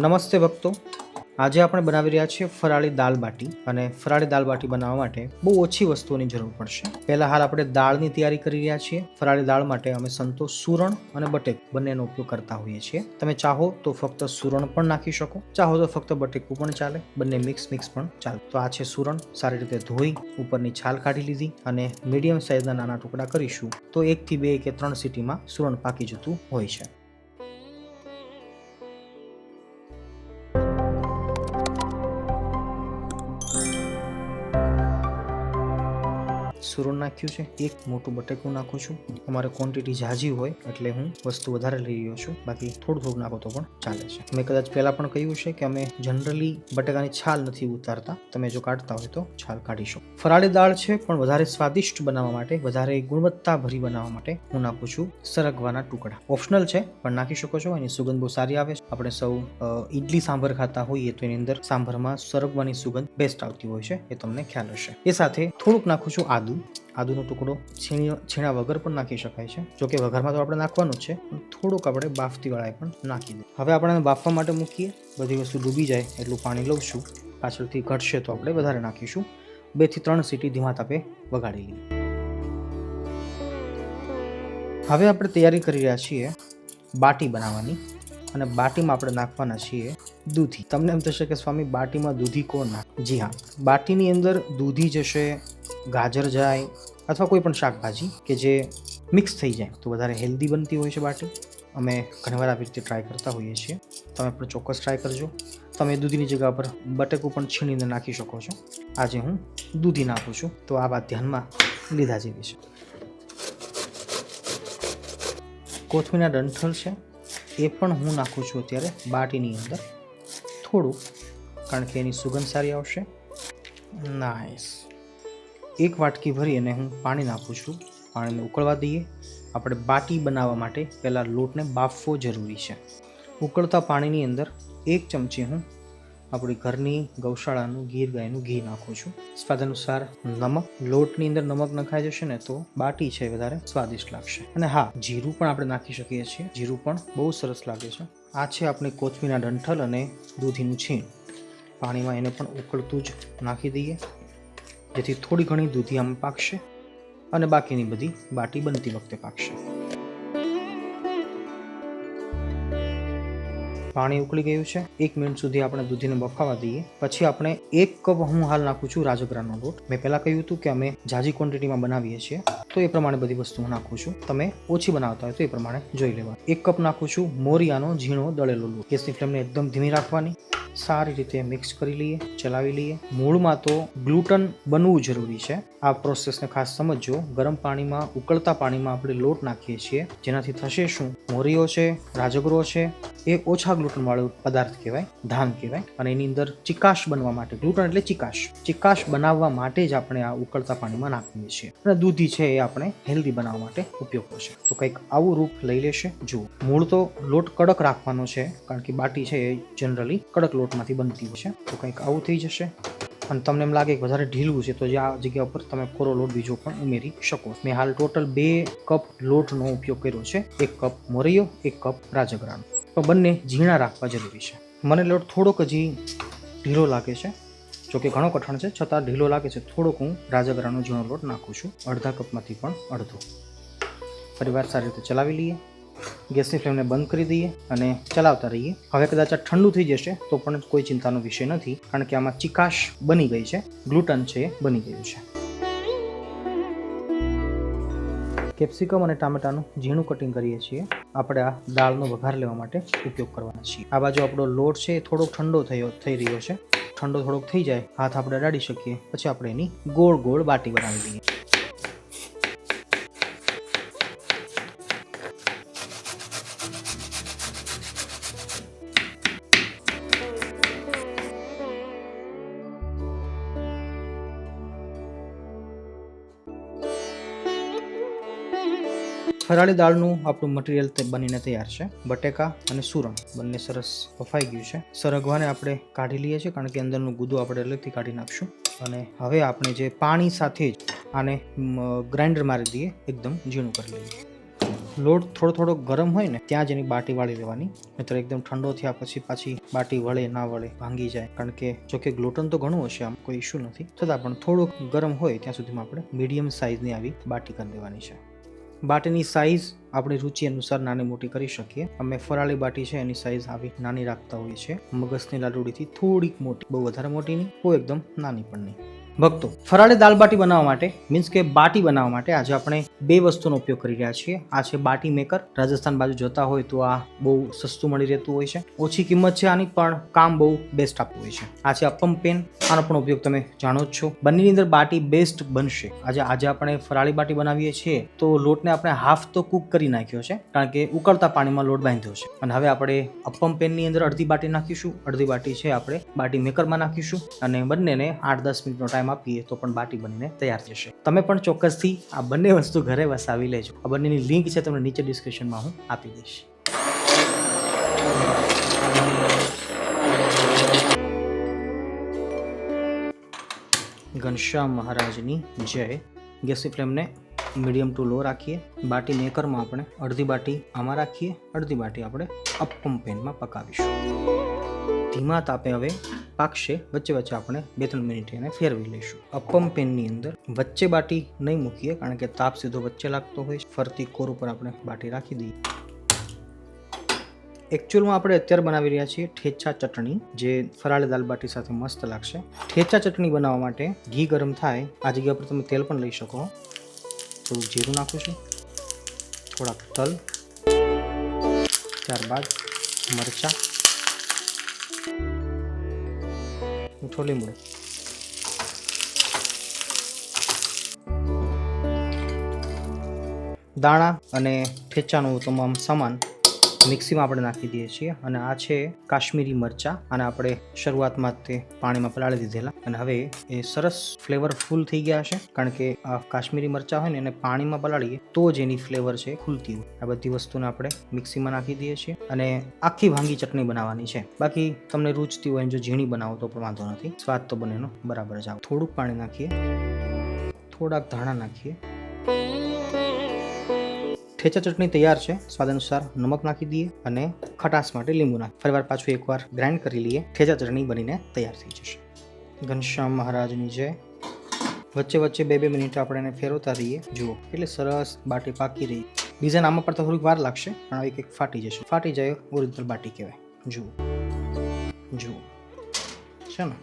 નમસ્તે ભક્તો, આજે આપણે બનાવી રહ્યા છીએ ફરાળી દાળ બાટી. અને ફરાળી દાળ બાટી બનાવવા માટે બહુ ઓછી વસ્તુઓની જરૂર પડશે. પહેલા હાલ આપણે દાળની તૈયારી કરી રહ્યા છીએ. ફરાળી દાળ માટે અમે સંતોષ સુરણ અને બટેકું બંનેનો ઉપયોગ કરતા હોઈએ છીએ. તમે ચાહો તો ફક્ત સુરણ પણ નાખી શકો, ચાહો તો ફક્ત બટેકું પણ ચાલે, બંને મિક્સ પણ ચાલે. તો આ છે સુરણ, સારી રીતે ધોઈ ઉપરની છાલ કાઢી લીધી અને મીડિયમ સાઇઝના નાના ટુકડા કરીશું તો 1 થી 2 કે 3 સીટીમાં સુરણ પાકી જતું હોય છે. સુરણ નાખ્યું છે, એક મોટું બટેકું નાખું છું. અમારે ક્વોન્ટિટી ઝાઝી હોય એટલે હું વસ્તુ વધારે લઈ રહ્યો છું, બાકી થોડું નાખો તો પણ ચાલે છે. મેં કદાચ પહેલા પણ કહ્યું છે કે અમે જનરલી બટેકાની છાલ નથી ઉતારતા, તમે જો કાઢતા હોય તો છાલ કાઢીશું. ફરાળી દાળ છે પણ વધારે સ્વાદિષ્ટ બનાવવા માટે, વધારે ગુણવત્તાભરી બનાવવા માટે હું નાખું છું સરગવાના ટુકડા. ઓપ્શનલ છે પણ નાખી શકો છો, એની સુગંધ બહુ સારી આવે છે. આપણે સૌ ઈડલી સાંભર ખાતા હોઈએ તો એની અંદર સાંભરમાં સરગવાની સુગંધ બેસ્ટ આવતી હોય છે, એ તમને ખ્યાલ હશે. એ સાથે થોડુંક નાખું છું આદુનો ટુકડો, છીણા વગર પણ નાખી શકાય છે. જો કે વઘારમાં તો આપણે નાખવાનું જ છે, પણ થોડુંક આપણે બાફતી વાળા પણ નાખી દઈએ. હવે આપણે બાફવા માટે મૂકીએ. બધી વસ્તુ ડૂબી જાય એટલું પાણી લઉં છું. પાછળથી ઘટશે તો આપણે વધારે નાખીશું. 2 થી 3 સીટી ધીમા તાપે વગાડી લઈએ. હવે આપણે તૈયારી કરી રહ્યા છીએ બાટી બનાવવાની, અને બાટીમાં આપણે નાખવાના છીએ દૂધી. તમને એમ થશે કે સ્વામી બાટીમાં દૂધી કોણ નાખે? જી હા, બાટીની અંદર દૂધી જશે, ગાજર જાય, અથવા કોઈ પણ શાકભાજી કે જે મિક્સ થઈ જાય તો વધારે હેલ્ધી બનતી હોય છે બાટી. અમે ઘણીવાર આવી રીતે ટ્રાય કરતા હોઈએ છીએ, તમે પણ ચોક્કસ ટ્રાય કરજો. તમે દૂધીની જગ્યા પર બટેકું પણ છીણીને નાખી શકો છો. આજે હું દૂધી નાખું છું, તો આ વાત ધ્યાનમાં લીધા જેવી છે. કોથમીરના ડંઠલ છે, એ પણ હું નાખું છું અત્યારે બાટીની અંદર થોડું, કારણ કે એની સુગંધ સારી આવશે. નાઇસ. 1 વાટકી ભરી અને હું પાણી નાખું છું. પાણીને ઉકળવા દઈએ. આપણે બાટી બનાવવા માટે પહેલાં લોટને બાફવો જરૂરી છે. ઉકળતા પાણીની અંદર 1 ચમચી હું આપણી ઘરની ગૌશાળાનું ગીર ગાયનું ઘી નાખું છું. સ્વાદ અનુસાર નમક. લોટની અંદર નમક નખાઈ જશે ને તો બાટી છે વધારે સ્વાદિષ્ટ લાગશે. અને હા, જીરું પણ આપણે નાખી શકીએ છીએ. જીરું પણ બહુ સરસ લાગે છે. આ છે આપણી કોથમીરના ડંઠલ અને દૂધીનું છીણ. પાણીમાં એને પણ ઉકળતું જ નાખી દઈએ, જેથી થોડી ઘણી દૂધી આમ પાકશે અને બાકીની બધી બાટી બનતી વખતે પાકશે. પાણી ઉકળી ગયું છે. 1 મિનિટ સુધી આપણે દૂધીને બફાવા દઈએ. પછી આપણે 1 કપ હું હાલ નાખું છું રાજગરાનો લોટ. મેં પહેલા કહ્યું હતું કે અમે ઝાઝી ક્વોન્ટિટીમાં બનાવીએ છીએ, તો એ પ્રમાણે બધી વસ્તુ હું નાખું છું. તમે ઓછી બનાવતા હોય તો એ પ્રમાણે જોઈ લેવા. 1 કપ નાખું છું મોરિયાનો ઝીણો દળેલો લોટ. ગેસની ફ્લેમને એકદમ ધીમી રાખવાની. સારી રીતે મિક્સ કરી લઈએ, ચલાવી લઈએ. મૂળમાં તો ગ્લુટન બનવું જરૂરી છે. આ પ્રોસેસને ખાસ સમજો. ગરમ પાણીમાં, ઉકળતા પાણીમાં આપણે લોટ નાખીએ છીએ, જેનાથી થશે શું, મોરિયો છે, રાજગરો છે, એ ઓછા ગ્લુટન વાળો પદાર્થ કહેવાય, ધાન કહેવાય. અને એની અંદર ચિકાશ બનવા માટે, ગ્લુટન એટલે ચિકાશ બનાવવા માટે જ આપણે આ ઉકળતા પાણીમાં નાખીએ છીએ. અને દૂધી છે એ આપણે હેલ્ધી બનાવવા માટે ઉપયોગ છે. તો કંઈક આવું રૂપ લઈ લેશે. જુઓ, મૂળ તો લોટ કડક રાખવાનો છે, કારણ કે બાટી છે એ જનરલી કડક લોટમાંથી બનતી હોય છે. તો કંઈક આવું થઈ જશે. અને તમને એમ લાગે કે વધારે ઢીલું છે તો જે આ જગ્યા ઉપર તમે કોરો લોટ બીજો પણ ઉમેરી શકો. મેં હાલ ટોટલ 2 કપ લોટનો ઉપયોગ કર્યો છે. 1 કપ મોરિયો, 1 કપ રાજગરાનો. તો બંને ઝીણા રાખવા જરૂરી છે. મને લોટ થોડોક હજી ઢીલો લાગે છે, જોકે ઘણો કઠણ છે છતાં ઢીલો લાગે છે. થોડોક હું રાજગરાનો ઝીણો લોટ નાખું છું, અડધા કપમાંથી પણ અડધો. ફરીવાર સારી રીતે ચલાવી લઈએ. ગેસની ફ્લેમને બંધ કરી દઈએ અને ચલાવતા રહીએ. હવે કદાચ આ ઠંડુ થઈ જશે તો પણ કોઈ ચિંતાનો વિષય નથી, કારણ કે આમાં ચિકાશ બની ગઈ છે, ગ્લુટન છે એ બની ગયું છે. કેપ્સિકમ અને ટામેટાનું ઝીણું કટિંગ કરીએ છીએ. આપણે આ દાળનો વઘાર લેવા માટે ઉપયોગ કરવાના છીએ. આ બાજુ આપણો લોટ છે એ થોડોક ઠંડો થઈ રહ્યો છે. ઠંડો થોડોક થઈ જાય, હાથ આપણે અડાડી શકીએ, પછી આપણે એની ગોળ ગોળ બાટી બનાવી દઈએ. ફરાળી દાળનું આપણું મટીરિયલ બનીને તૈયાર છે. બટેકા અને સુરણ બંને સરસ બફાઈ ગયું છે. સરગવાને આપણે કાઢી લઈએ છીએ, કારણ કે અંદરનું ગુદું આપણે અલગથી કાઢી નાખશું. અને હવે આપણે જે પાણી સાથે જ આને ગ્રાઇન્ડર મારી દઈએ, એકદમ ઝીણું કરી લઈએ. લોટ થોડો ગરમ હોય ને ત્યાં જ એની બાટી વાળી લેવાની, નહીતર એકદમ ઠંડો થયા પછી પાછી બાટી વળે ના વળે, ભાંગી જાય. કારણ કે જો કે ગ્લુટન તો ઘણું હશે, આમ કોઈ ઇશ્યુ નથી, છતાં પણ થોડુંક ગરમ હોય ત્યાં સુધીમાં આપણે મીડિયમ સાઇઝની આવી બાટી કરી દેવાની છે. બાટીની સાઇઝ આપણી રુચિ અનુસાર નાની મોટી કરી શકીએ. અમે ફરાળી બાટી છે એની સાઇઝ આવી નાની રાખતા હોઈએ છીએ. મગજની લાડુડીથી થોડીક મોટી, બહુ વધારે મોટી નહીં, બહુ એકદમ નાની પણ નહીં. ભક્તો, ફરાળી દાલ બાટી બનાવવા માટે મીન્સ કે બાટી બનાવવા માટે આજે આપણે બે વસ્તુનો ઉપયોગ કરી રહ્યા છીએ. આ છે બાટી મેકર. રાજસ્થાન બાજુ જતા હોય તો આ બહુ સસ્તું મળી રહેતું હોય છે, ઓછી કિંમત છે આની, પણ કામ બહુ બેસ્ટ આપતું હોય છે. આ છે અપમ પેન. આનો પણ ઉપયોગ તમે જાણો જ છો. બંનેની અંદર બાટી બેસ્ટ બનશે. આજે આપણે ફરાળી બાટી બનાવીએ છીએ તો લોટને આપણે હાફ તો કુક કરી નાખ્યો છે, કારણ કે ઉકળતા પાણીમાં લોટ બાંધ્યો છે. અને હવે આપણે અપમ પેનની અંદર અડધી બાટી નાખીશું, અડધી બાટી છે આપણે બાટી મેકરમાં નાખીશું, અને બંનેને 8-10 મિનિટનો ટાઈમ આપીએ તો પણ બાટી બનીને તૈયાર થશે. તમે પણ ચોક્કસથી આ બંને વસ્તુ ઘરે વસાવી લેજો. આ બંનેની લિંક છે તમને નીચે ડિસ્ક્રિપ્શનમાં હું આપી દઈશ. ઘનશ્યામ મહારાજની જય. ગેસની ફ્લેમને મીડિયમ ટુ લો રાખીએ. બાટી મેકરમાં આપણે અડધી બાટી આમાં રાખીએ, અડધી બાટી આપણે અપમ પેનમાં પકાવીશું. ધીમા તાપે હવે પાકશે. વચ્ચે આપણે 2-3 મિનિટ એને ફેરવી લઈશું. અપમ પેનની અંદર વચ્ચે બાટી નહીં મૂકીએ, કારણ કે તાપ સીધો વચ્ચે લાગતો હોય. ફરતી કોર ઉપર આપણે બાટી રાખી દઈએ. એકચ્યુઅલમાં આપણે અત્યારે બનાવી રહ્યા છીએ ઠેચા ચટણી, જે ફરાળી દાલ બાટી સાથે મસ્ત લાગશે. ઠેચા ચટણી બનાવવા માટે ઘી ગરમ થાય, આ જગ્યા પર તમે તેલ પણ લઈ શકો. થોડું જીરું નાખું છું, થોડાક તલ, ત્યારબાદ મરચાં, મીઠો લીમડો, દાણા અને ઠેચાનું તમામ સામાન મિક્સીમાં આપણે નાખી દઈએ છીએ. અને આ છે કાશ્મીરી મરચાં, અને આપણે શરૂઆતમાં તે પાણીમાં પલાળી દીધેલા, અને હવે એ સરસ ફ્લેવરફુલ થઈ ગયા છે, કારણ કે આ કાશ્મીરી મરચાં હોય ને એને પાણીમાં પલાળીએ તો જ એની ફ્લેવર છે ખુલતી હોય. આ બધી વસ્તુને આપણે મિક્સીમાં નાખી દઈએ છીએ, અને આખી ભાંગી ચટણી બનાવવાની છે. બાકી તમને રૂચતી હોય જો ઝીણી બનાવો તો પણ વાંધો નથી, સ્વાદ તો બંનેનો બરાબર જ આવે. થોડુંક પાણી નાખીએ, થોડાક ધાણા નાખીએ. ઠેચા ચટણી તૈયાર છે. સ્વાદ અનુસાર નમક નાખી દઈએ અને ખટાશ માટે લીંબુ નાખી ફરીવાર પાછું એકવાર ગ્રાઇન્ડ કરી લઈએ. ઠેચા ચટણી બનીને તૈયાર થઈ જશે. ઘનશ્યામ મહારાજની જય. વચ્ચે 2 મિનિટ આપણે એને ફેરવતા રહીએ. જુઓ એટલે સરસ બાટી પાકી રહી. ડિઝાઇન આમાં પડતા થોડીક વાર લાગશે, પણ એક ફાટી જશે. ફાટી જાય ઓરિજિનલ બાટી કહેવાય. જુઓ છે ને.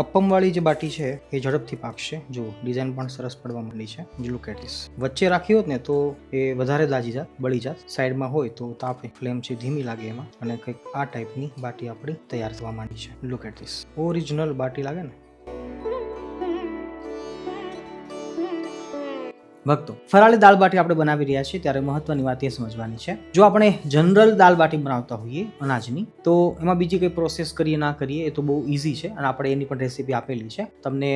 અપમવાળી જે બાટી છે એ ઝડપથી પાકશે. જુઓ ડિઝાઇન પણ સરસ પડવા માંડી છે. Look at this. વચ્ચે રાખી હોત ને તો એ વધારે દાજી જાત, બળી જાત. સાઈડમાં હોય તો તાપે ફ્લેમ છે ધીમી લાગે એમાં, અને કંઈક આ ટાઈપની બાટી આપણી તૈયાર થવા માંડી છે. Look at this. ઓરિજિનલ બાટી લાગે ને. ભક્તો, ફરાળી દાળ બાટી આપણે બનાવી રહ્યા છીએ ત્યારે મહત્વની વાત એ સમજવાની છે, જો આપણે જનરલ દાળ બાટી બનાવતા હોઈએ અનાજની, તો એમાં બીજી કંઈ પ્રોસેસ કરીએ ના કરીએ એ તો બહુ ઇઝી છે, અને આપણે એની પણ રેસીપી આપેલી છે. તમને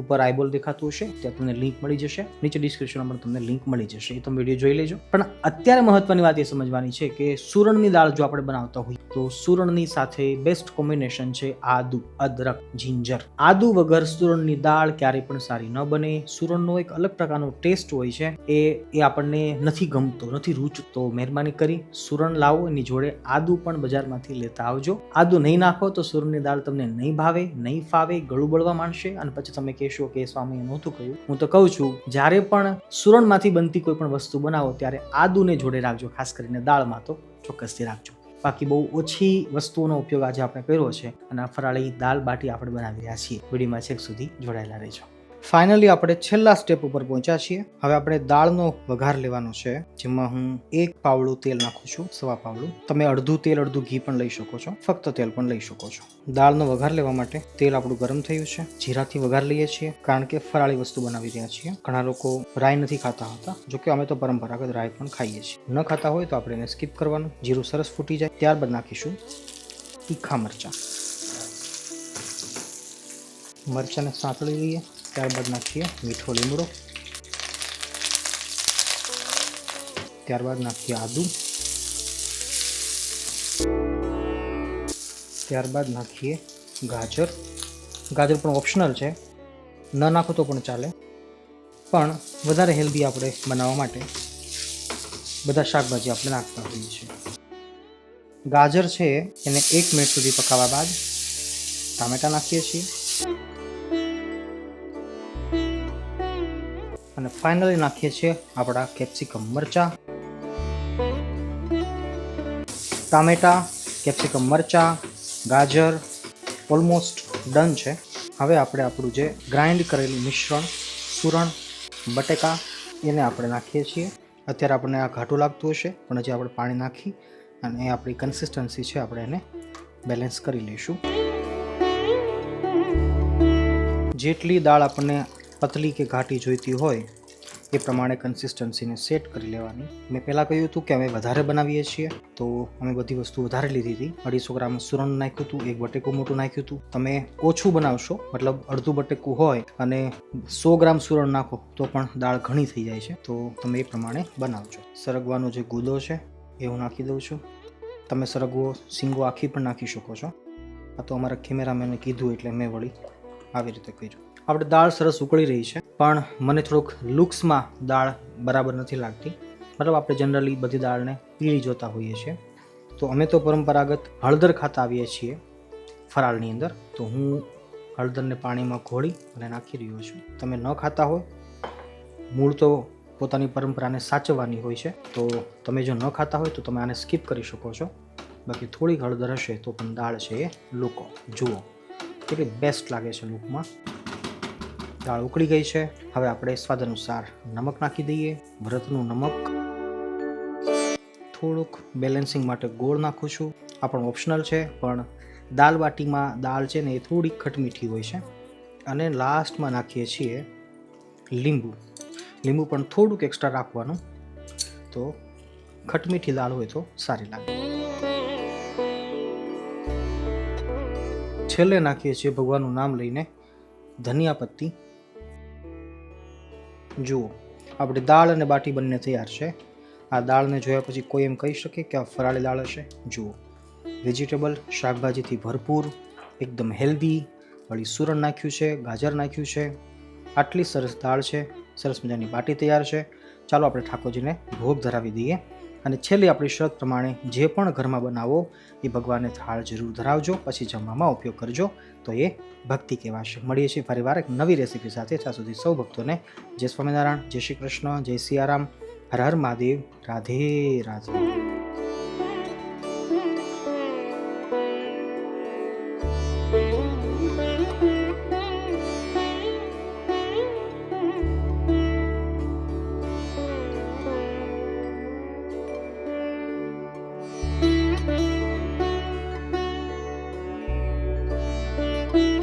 ઉપર આઈબોલ દેખાતું હશે, ત્યાં તમને લિંક મળી જશે. નીચે ડિસ્ક્રિપ્શનમાં પણ તમને લિંક મળી જશે, એ તમે વિડીયો જોઈ લેજો. પણ અત્યારે મહત્વની વાત એ સમજવાની છે કે સુરણની દાળ જો આપણે બનાવતા હોઈએ તો સુરણની સાથે બેસ્ટ કોમ્બિનેશન છે આદુ, અદરક, જિંજર. આદુ વગર સુરણની દાળ ક્યારેય પણ સારી ન બને. સુરણનો એક અલગ પ્રકારનો ટેસ્ટ હોય છે, એ આપણને નથી ગમતો, નથી રૂચતો. મહેરબાની કરી સુરણ લાવો, એની જોડે આદુ પણ બજારમાંથી લેતા આવજો. આદુ નહીં નાખો તો સુરણની દાળ તમને નહીં ભાવે, નહીં ફાવે, ગળું બળવા માંડશે, અને પછી તમે કહેશો કે સ્વામીએ નહોતું કહ્યું. હું તો કહું છું, જ્યારે પણ સુરણમાંથી બનતી કોઈ પણ વસ્તુ બનાવો ત્યારે આદુને જોડે રાખજો. ખાસ કરીને દાળમાં તો ચોક્કસથી રાખજો. બાકી બહુ ઓછી વસ્તુઓનો ઉપયોગ આજે આપણે કર્યો છે, અને ફરાળી દાળ બાટી આપણે બનાવી રહ્યા છીએ. વિડીયોમાં છેક સુધી જોડાયેલા રહેજો. ફાઇનલી આપણે છેલ્લા સ્ટેપ ઉપર પહોંચ્યા છીએ. હવે આપણે દાળનો વઘાર લેવાનો છે, જેમાં હું 1 પાવડું તેલ નાખું છું, 1.25 પાવડું. તમે અડધું તેલ અડધું ઘી પણ લઈ શકો છો, ફક્ત તેલ પણ લઈ શકો છો. દાળનો વઘાર લેવા માટે તેલ આપણું ગરમ થયું છે. જીરાથી વઘાર લઈએ છીએ, કારણ કે ફરાળી વસ્તુ બનાવી રહ્યા છીએ. ઘણા લોકો રાઈ નથી ખાતા હોતા, જોકે અમે તો પરંપરાગત રાઈ પણ ખાઈએ છીએ. ન ખાતા હોય તો આપણે એને સ્કીપ કરવાનું. જીરું સરસ ફૂટી જાય ત્યારબાદ નાખીશું તીખા મરચાં. મરચાંને સાંતળી લઈએ. ત્યારબાદ નાખીએ મીઠો લીમડો. ત્યારબાદ નાખીએ આદુ. ત્યારબાદ નાખીએ ગાજર. ગાજર પણ ઓપ્શનલ છે, ન નાખો તો પણ ચાલે. પણ વધારે હેલ્ધી આપણે બનાવવા માટે બધા શાકભાજી આપણે નાખતા હોઈએ છીએ. ગાજર છે એને 1 મિનિટ સુધી પકાવવા બાદ ટામેટાં નાખીએ છીએ અને ફાઇનલી નાખીએ છીએ આપણા કેપ્સિકમ મરચાં. ટામેટાં, કેપ્સિકમ મરચાં, ગાજર ઓલમોસ્ટ ડન છે. હવે આપણે આપણું જે ગ્રાઇન્ડ કરેલું મિશ્રણ સુરણ બટેકા એને આપણે નાખીએ છીએ. અત્યારે આપણને આ ઘાટું લાગતું હશે પણ હજી આપણે પાણી નાખી અને આપણી કન્સિસ્ટન્સી છે આપણે એને બેલેન્સ કરી લઈશું. જેટલી દાળ આપણને પતલી કે ઘાટી જોઈતી હોય એ પ્રમાણે કન્સિસ્ટન્સીને સેટ કરી લેવાની. મેં પહેલાં કહ્યું હતું કે અમે વધારે બનાવીએ છીએ તો અમે બધી વસ્તુ વધારે લીધી હતી. 250 ગ્રામ સુરણ નાખ્યું હતું, 1 બટેકું મોટું નાખ્યું હતું. તમે ઓછું બનાવશો મતલબ અડધું બટેકું હોય અને 100 ગ્રામ સુરણ નાખો તો પણ દાળ ઘણી થઈ જાય છે, તો તમે એ પ્રમાણે બનાવજો. સરગવાનો જે ગુદો છે એ હું નાખી દઉં છું. તમે સરગવો શીંગો આખી પણ નાખી શકો છો. આ તો અમારા કેમેરામેને કીધું એટલે મેં વળી આવી રીતે કર્યું. આપણે દાળ સરસ ઉકળી રહી છે પણ મને થોડુંક લુક્સમાં દાળ બરાબર નથી લાગતી. મતલબ આપણે જનરલી બધી દાળને પીળી જોતા હોઈએ છીએ, તો અમે તો પરંપરાગત હળદર ખાતા આવીએ છીએ ફરાળની અંદર. તો હું હળદરને પાણીમાં ઘોળી અને નાખી રહ્યો છું. તમે ન ખાતા હોય, મૂળ તો પોતાની પરંપરાને સાચવવાની હોય છે, તો તમે જો ન ખાતા હોય તો તમે આને સ્કીપ કરી શકો છો. બાકી થોડીક હળદર હશે તો પણ દાળ છે એ લૂકો જુઓ કેટલી બેસ્ટ લાગે છે લુકમાં. દાળ ઉકળી ગઈ છે. હવે આપણે સ્વાદ અનુસાર નમક નાખી દઈએ. ભરતનું નમક. થોડુંક બેલેન્સિંગ માટે ગોળ નાખું છું. આ પણ ઓપ્શનલ છે, પણ દાલ બાટીમાં દાળ છે ને એ થોડીક ખટમીઠી હોય છે. અને લાસ્ટમાં નાખીએ છીએ લીંબુ. લીંબુ પણ થોડુંક એક્સ્ટ્રા રાખવાનું, તો ખટમીઠી દાળ હોય તો સારી લાગે. છેલ્લે નાખીએ છીએ ભગવાનનું નામ લઈને ધનિયા પત્તી. જુઓ આપણી દાળ અને બાટી બંને તૈયાર છે. આ દાળને જોયા પછી કોઈ એમ કહી શકે કે આ ફરાળી દાળ હશે. જુઓ વેજીટેબલ શાકભાજીથી ભરપૂર, એકદમ હેલ્ધી. વળી સુરણ નાખ્યું છે, ગાજર નાખ્યું છે. આટલી સરસ દાળ છે, સરસ મજાની બાટી તૈયાર છે. ચાલો આપણે ઠાકોરજીને ભોગ ધરાવી દઈએ. અને છેલ્લે આપણી શરત પ્રમાણે જે પણ ઘરમાં બનાવો એ ભગવાનને થાળ જરૂર ધરાવજો, પછી જમવામાં ઉપયોગ કરજો, તો એ ભક્તિ કહેવાશે. મળીએ છીએ ફરીવાર એક નવી રેસીપી સાથે. ત્યાં સુધી સૌ ભક્તોને જય સ્વામિનારાયણ, જય શ્રી કૃષ્ણ, જય સિયારામ, હર હર મહાદેવ, રાધે રાધે. thank you